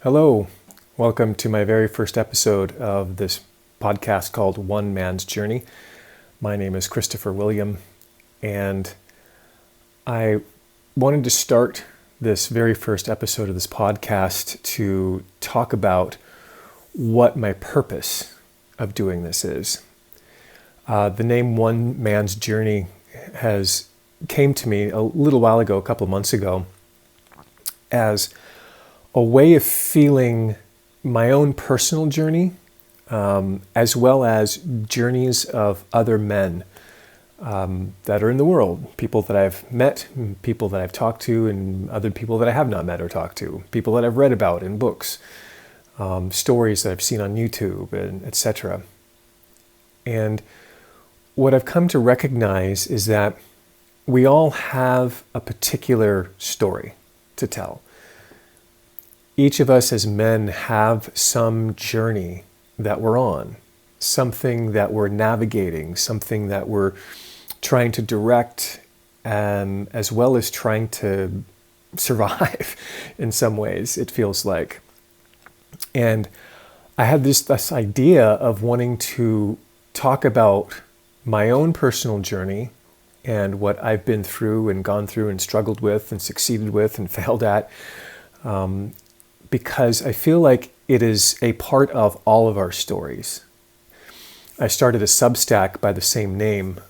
Hello, welcome to my very first episode of this podcast called One Man's Journey. My name is Christopher William, and I wanted to start this very first episode of this podcast to talk about what my purpose of doing this is. The name One Man's Journey came to me a little while ago, a couple of months ago, as a way of feeling my own personal journey, as well as journeys of other men that are in the world, people that I've met, people that I've talked to, and other people that I have not met or talked to, people that I've read about in books, stories that I've seen on YouTube, and etc. And what I've come to recognize is that we all have a particular story to tell. Each of us as men have some journey that we're on, something that we're navigating, something that we're trying to direct, as well as trying to survive in some ways, it feels like. And I had this idea of wanting to talk about my own personal journey and what I've been through and gone through and struggled with and succeeded with and failed at, because I feel like it is a part of all of our stories. I started a Substack by the same name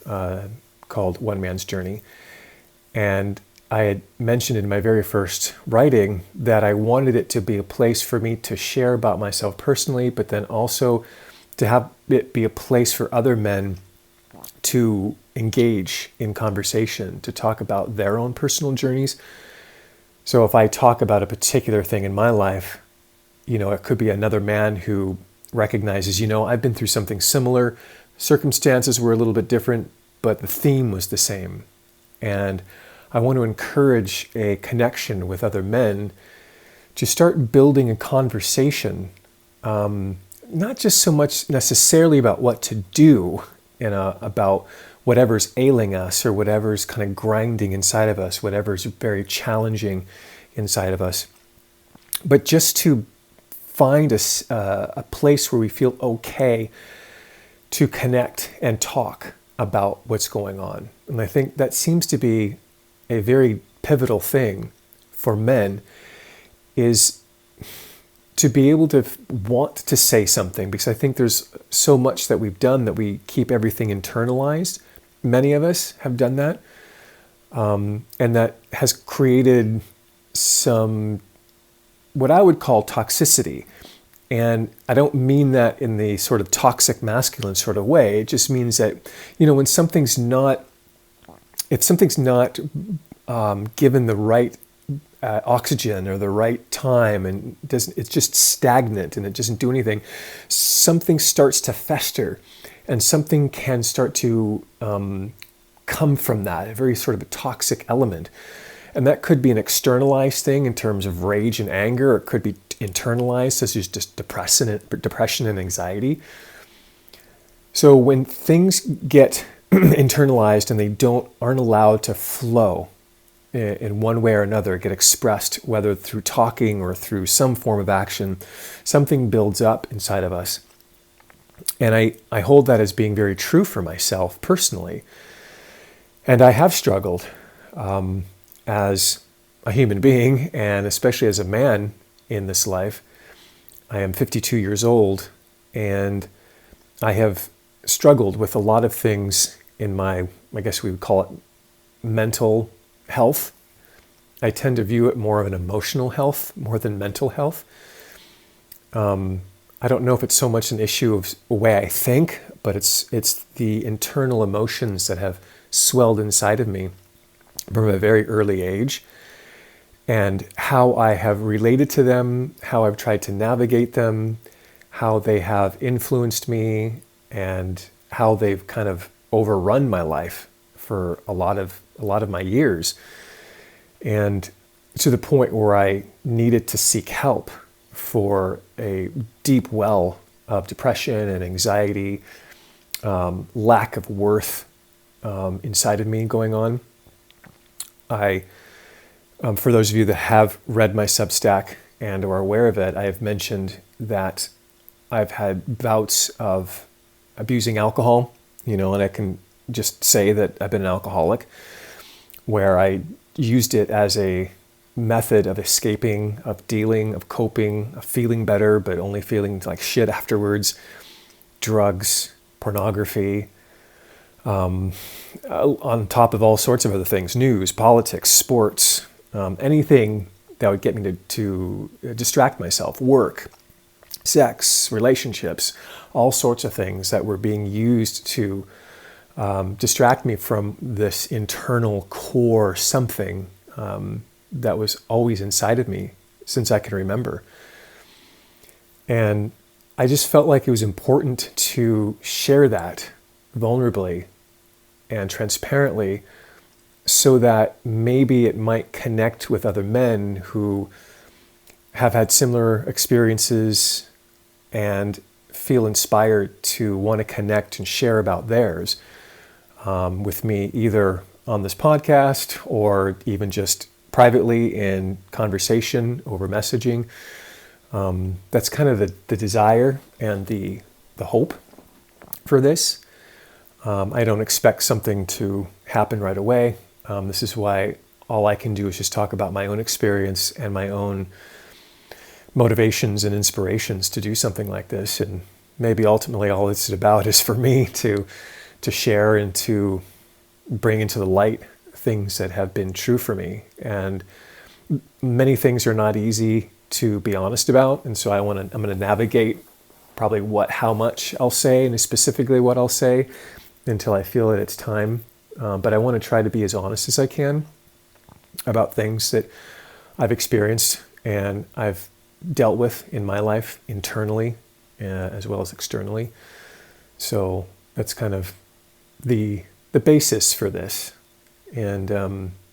called One Man's Journey. And I had mentioned in my very first writing that I wanted it to be a place for me to share about myself personally, but then also to have it be a place for other men to engage in conversation, to talk about their own personal journeys. So if I talk about a particular thing in my life, it could be another man who recognizes, I've been through something similar. Circumstances were a little bit different, but the theme was the same. And I want to encourage a connection with other men to start building a conversation, not just so much necessarily about what to do about whatever's ailing us or whatever's kind of grinding inside of us, whatever's very challenging inside of us, but just to find a place where we feel okay to connect and talk about what's going on. And I think that seems to be a very pivotal thing for men, is to be able to want to say something, because I think there's so much that we've done that we keep everything internalized. Many of us have done that, and that has created some, what I would call toxicity. And I don't mean that in the sort of toxic masculine sort of way. It just means that, when something's not, if something's not given the right oxygen or the right time, and it's just stagnant and it doesn't do anything, something starts to fester, and something can start to come from that, a very sort of a toxic element. And that could be an externalized thing in terms of rage and anger, or it could be internalized as just depression and anxiety. So when things get internalized and they aren't allowed to flow in one way or another, get expressed, whether through talking or through some form of action, something builds up inside of us. And I hold that as being very true for myself personally. And I have struggled as a human being, and especially as a man in this life. I am 52 years old, and I have struggled with a lot of things in my, I guess we would call it mental health. I tend to view it more of an emotional health more than mental health. I don't know if it's so much an issue of the way I think, but it's the internal emotions that have swelled inside of me from a very early age, and how I have related to them, how I've tried to navigate them, how they have influenced me, and how they've kind of overrun my life for a lot of my years, and to the point where I needed to seek help for a deep well of depression and anxiety, lack of worth inside of me going on. For those of you that have read my Substack and or aware of it, I have mentioned that I've had bouts of abusing alcohol, and I can just say that I've been an alcoholic, where I used it as a method of escaping, of dealing, of coping, of feeling better, but only feeling like shit afterwards. Drugs, pornography, on top of all sorts of other things, news, politics, sports, anything that would get me to distract myself, work, sex, relationships, all sorts of things that were being used to distract me from this internal core something that was always inside of me since I can remember. And I just felt like it was important to share that vulnerably and transparently, so that maybe it might connect with other men who have had similar experiences and feel inspired to want to connect and share about theirs with me, either on this podcast or even just privately in conversation over messaging. That's kind of the desire and the hope for this. I don't expect something to happen right away. This is why all I can do is just talk about my own experience and my own motivations and inspirations to do something like this. And maybe ultimately all it's about is for me to share and to bring into the light things that have been true for me. And many things are not easy to be honest about. And so I'm going to navigate probably how much I'll say, and specifically what I'll say, until I feel that it's time. But I want to try to be as honest as I can about things that I've experienced and I've dealt with in my life internally as well as externally. So that's kind of the basis for this. And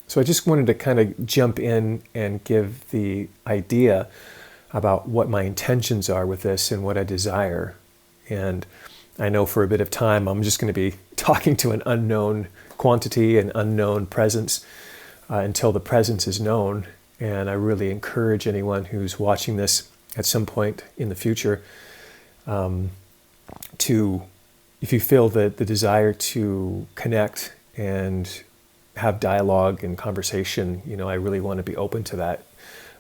so I just wanted to kind of jump in and give the idea about what my intentions are with this and what I desire. And I know for a bit of time I'm just going to be talking to an unknown quantity, an unknown presence, until the presence is known. And I really encourage anyone who's watching this at some point in the future to, if you feel the desire to connect and have dialogue and conversation, I really want to be open to that.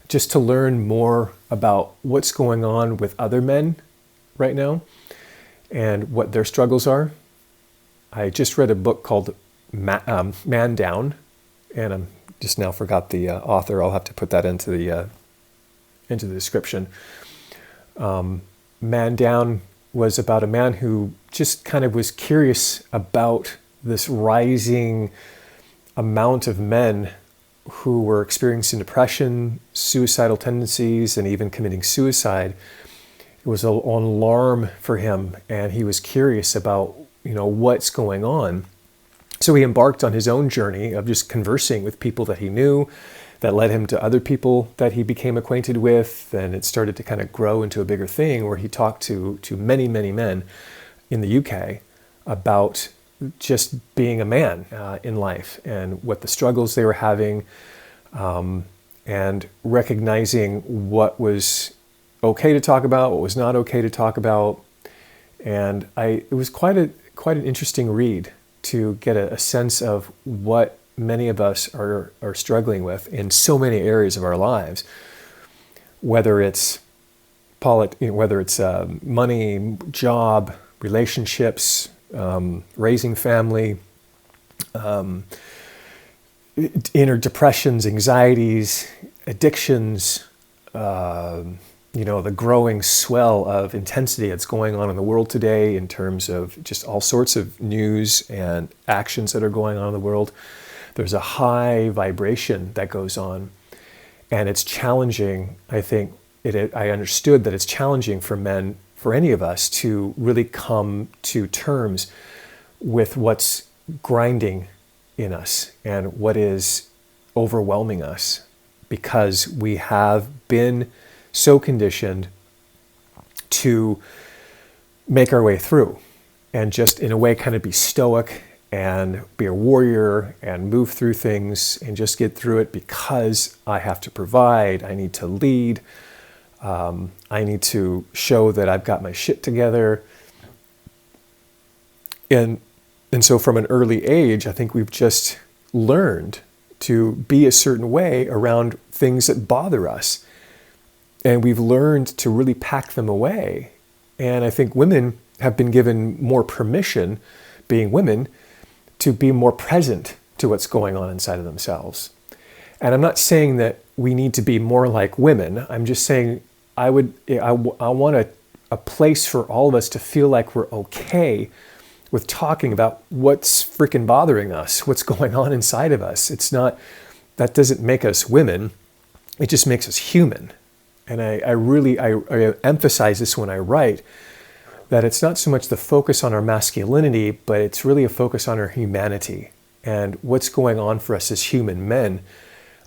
Just to learn more about what's going on with other men right now and what their struggles are. I just read a book called Man Down, and I'm just now forgot the author. I'll have to put that into the description. Man Down was about a man who just kind of was curious about this rising amount of men who were experiencing depression, suicidal tendencies, and even committing suicide. It was an alarm for him, and he was curious about, what's going on. So he embarked on his own journey of just conversing with people that he knew, that led him to other people that he became acquainted with, and it started to kind of grow into a bigger thing where he talked to many, many men in the UK about just being a man in life and what the struggles they were having, and recognizing what was okay to talk about, what was not okay to talk about. And it was quite an interesting read to get a sense of what many of us are struggling with in so many areas of our lives, whether it's money, job, relationships, raising family, inner depressions, anxieties, addictions, the growing swell of intensity that's going on in the world today in terms of just all sorts of news and actions that are going on in the world. There's a high vibration that goes on, and it's challenging. I think I understood that it's challenging for men, for any of us, to really come to terms with what's grinding in us and what is overwhelming us, because we have been so conditioned to make our way through and just in a way kind of be stoic and be a warrior and move through things and just get through it because I have to provide, I need to lead, I need to show that I've got my shit together. And so from an early age, I think we've just learned to be a certain way around things that bother us. And we've learned to really pack them away. And I think women have been given more permission, being women, to be more present to what's going on inside of themselves. And I'm not saying that we need to be more like women. I'm just saying I want a place for all of us to feel like we're okay with talking about what's freaking bothering us, what's going on inside of us. It's not, that doesn't make us women, it just makes us human. And I really emphasize this when I write, that it's not so much the focus on our masculinity, but it's really a focus on our humanity and what's going on for us as human men.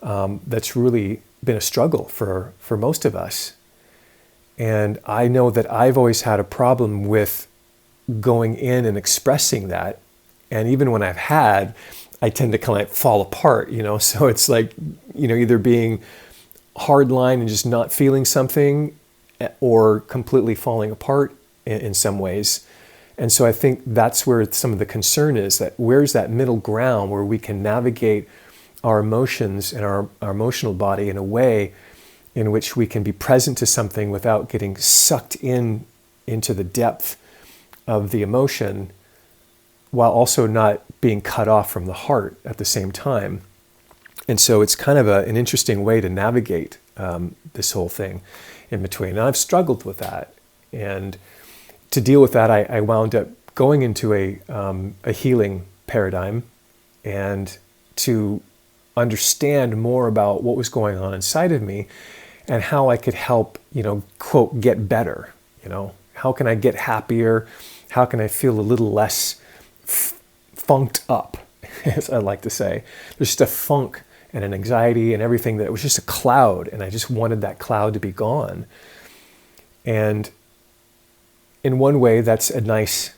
That's really been a struggle for most of us. And I know that I've always had a problem with going in and expressing that. And even when I've had, I tend to kind of fall apart, so it's like, either being hardline and just not feeling something, or completely falling apart in some ways. And so I think that's where some of the concern is, that where's that middle ground where we can navigate our emotions and our emotional body in a way in which we can be present to something without getting sucked into the depth of the emotion, while also not being cut off from the heart at the same time. And so it's kind of an interesting way to navigate this whole thing in between. And I've struggled with that. And to deal with that, I wound up going into a healing paradigm, and to understand more about what was going on inside of me and how I could help, quote, get better. How can I get happier? How can I feel a little less funked up, as I like to say. There's just a funk and an anxiety and everything that was just a cloud, and I just wanted that cloud to be gone. And in one way, that's a nice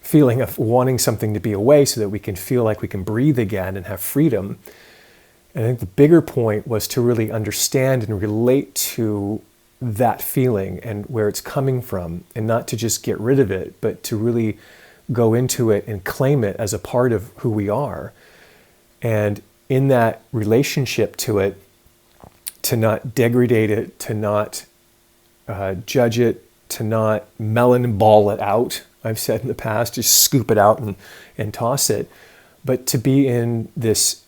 feeling of wanting something to be away so that we can feel like we can breathe again and have freedom. And I think the bigger point was to really understand and relate to that feeling and where it's coming from, and not to just get rid of it, but to really go into it and claim it as a part of who we are. And in that relationship to it, to not degrade it, to not judge it, to not melon ball it out. I've said in the past, just scoop it out and toss it. But to be in this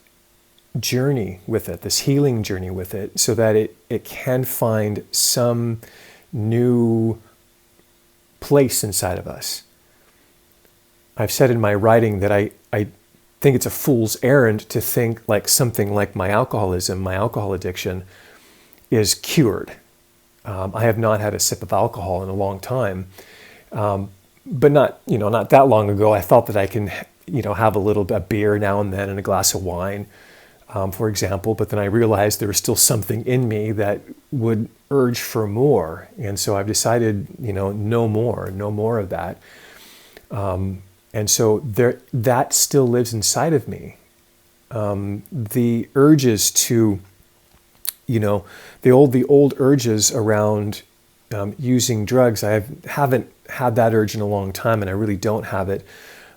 journey with it, this healing journey with it, so that it can find some new place inside of us. I've said in my writing that I think it's a fool's errand to think like something like my alcoholism, my alcohol addiction, is cured. I have not had a sip of alcohol in a long time, but not that long ago. I thought that I can, have a little bit of beer now and then and a glass of wine, for example. But then I realized there was still something in me that would urge for more, and so I've decided, no more of that. And so that still lives inside of me. The urges to, the old urges around using drugs. I haven't had that urge in a long time, and I really don't have it.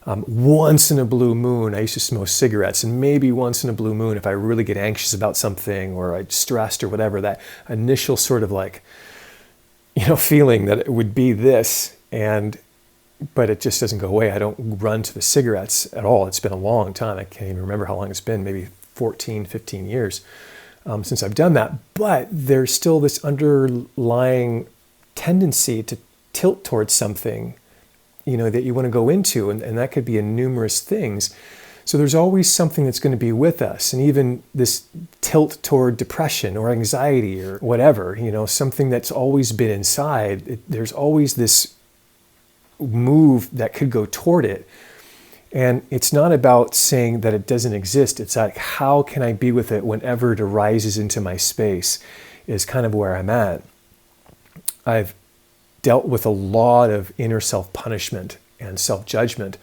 Once in a blue moon, I used to smoke cigarettes, and maybe once in a blue moon, if I really get anxious about something or I'm stressed or whatever, that initial sort of feeling that it would be this, but it just doesn't go away. I don't run to the cigarettes at all. It's been a long time. I can't even remember how long it's been, maybe 14, 15 years since I've done that. But there's still this underlying tendency to tilt towards something, that you want to go into, and that could be in numerous things. So there's always something that's going to be with us, and even this tilt toward depression or anxiety or whatever, something that's always been inside. There's always this move that could go toward it. And it's not about saying that it doesn't exist. It's like, how can I be with it whenever it arises into my space, is kind of where I'm at. I've dealt with a lot of inner self-punishment and self-judgment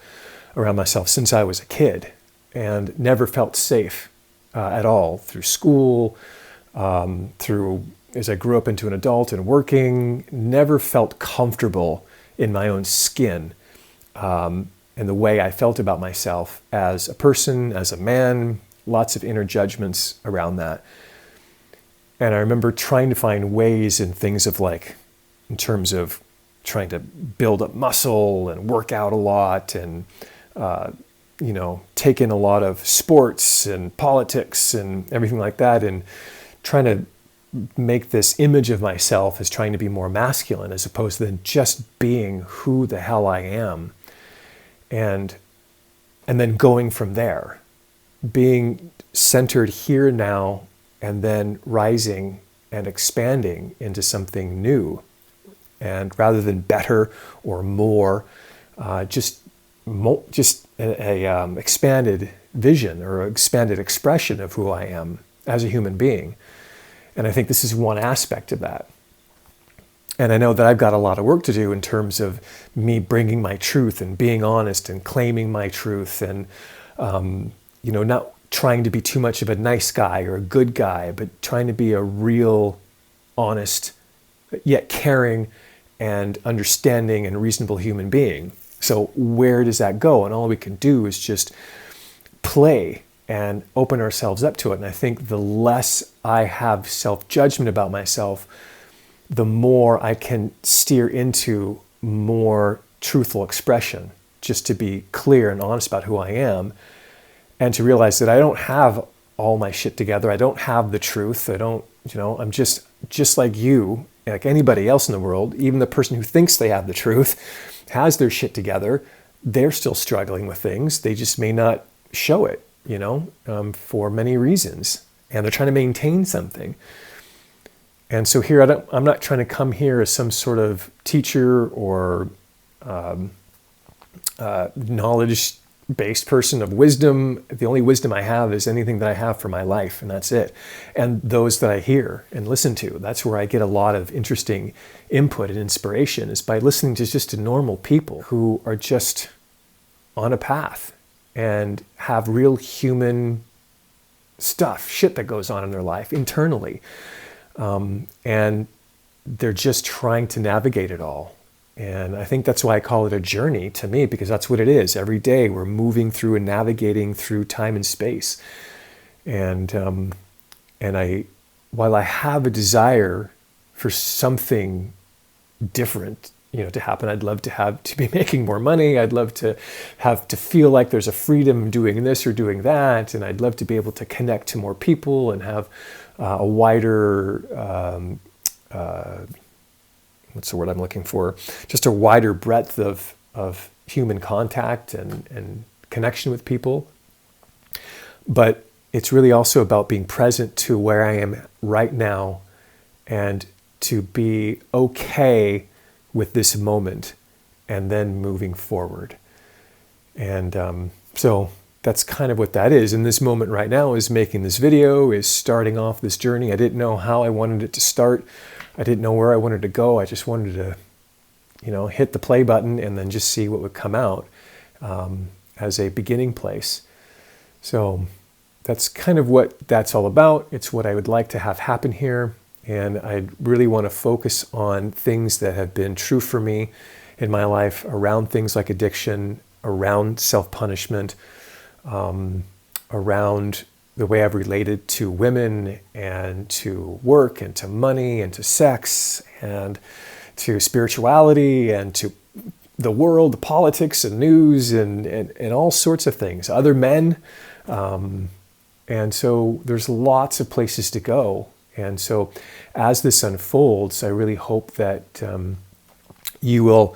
around myself since I was a kid, and never felt safe at all, through school, through as I grew up into an adult and working, never felt comfortable in my own skin, and the way I felt about myself as a person, as a man, lots of inner judgments around that. And I remember trying to find ways in things of like, in terms of trying to build up muscle and work out a lot and, take in a lot of sports and politics and everything like that, and trying to make this image of myself as trying to be more masculine as opposed to just being who the hell I am. And then going from there, being centered here now, and then rising and expanding into something new. And rather than better or more, just a expanded vision or expanded expression of who I am as a human being. And I think this is one aspect of that. And I know that I've got a lot of work to do in terms of me bringing my truth and being honest and claiming my truth and, not trying to be too much of a nice guy or a good guy, but trying to be a real, honest, yet caring and understanding and reasonable human being. So where does that go? And all we can do is just play and open ourselves up to it. And I think the less I have self-judgment about myself, the more I can steer into more truthful expression, just to be clear and honest about who I am, and to realize that I don't have all my shit together. I don't have the truth. I'm just like you, like anybody else in the world. Even the person who thinks they have the truth has their shit together. They're still struggling with things. They just may not show it, for many reasons. And they're trying to maintain something. And so here, I'm not trying to come here as some sort of teacher or knowledge-based person of wisdom. The only wisdom I have is anything that I have for my life, and that's it. And those that I hear and listen to. That's where I get a lot of interesting input and inspiration, is by listening to just normal people who are just on a path and have real human shit that goes on in their life internally. And they're just trying to navigate it all. And I think that's why I call it a journey to me, because that's what it is. Every day we're moving through and navigating through time and space. And while I have a desire for something different, to happen, I'd love to be making more money. I'd love to feel like there's a freedom doing this or doing that. And I'd love to be able to connect to more people and have a wider, what's the word I'm looking for? Just a wider breadth of human contact and connection with people. But it's really also about being present to where I am right now and to be okay with this moment and then moving forward. And so that's kind of what that is. And this moment right now is making this video, is starting off this journey. I didn't know how I wanted it to start. I didn't know where I wanted to go. I just wanted to, hit the play button and then just see what would come out as a beginning place. So that's kind of what that's all about. It's what I would like to have happen here. And I really want to focus on things that have been true for me in my life, around things like addiction, around self-punishment, around the way I've related to women and to work and to money and to sex and to spirituality and to the world, the politics and news and all sorts of things, other men. And so there's lots of places to go. And so as this unfolds, I really hope that you will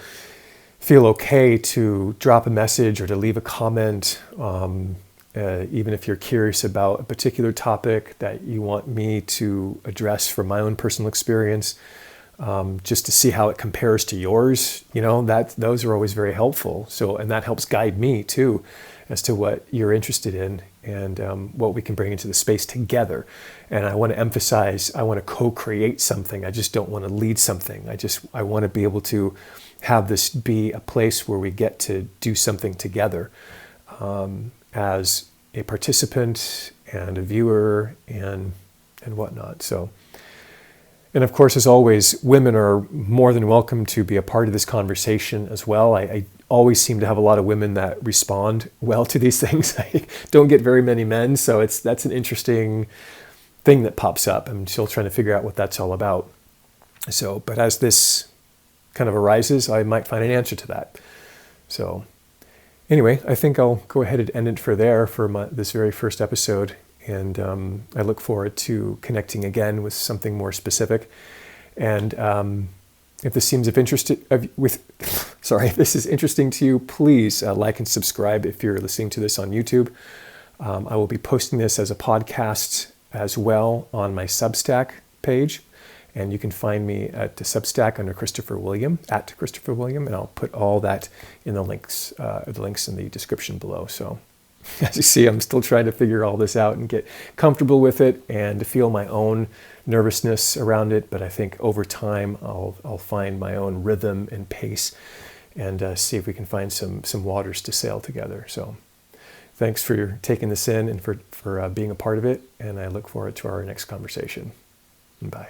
feel okay to drop a message or to leave a comment, even if you're curious about a particular topic that you want me to address from my own personal experience, just to see how it compares to yours. Those are always very helpful. So, and that helps guide me too, as to what you're interested in and what we can bring into the space together. And I want to emphasize, I want to co-create something. I just don't want to lead something. I want to be able to have this be a place where we get to do something together as a participant and a viewer and whatnot. So And of course, as always, women are more than welcome to be a part of this conversation as well. I always seem to have a lot of women that respond well to these things. I don't get very many men, so that's an interesting thing that pops up. I'm still trying to figure out what that's all about. So, but as this kind of arises, I might find an answer to that. So anyway, I think I'll go ahead and end it for this very first episode. And I look forward to connecting again with something more specific. And if this seems of interest if this is interesting to you, please like and subscribe if you're listening to this on YouTube. I will be posting this as a podcast as well on my Substack page. And you can find me at the Substack under Christopher William, and I'll put all that in the links in the description below. So as you see, I'm still trying to figure all this out and get comfortable with it and to feel my own nervousness around it. But I think over time, I'll find my own rhythm and pace and see if we can find some waters to sail together. So thanks for taking this in and for being a part of it. And I look forward to our next conversation. Bye.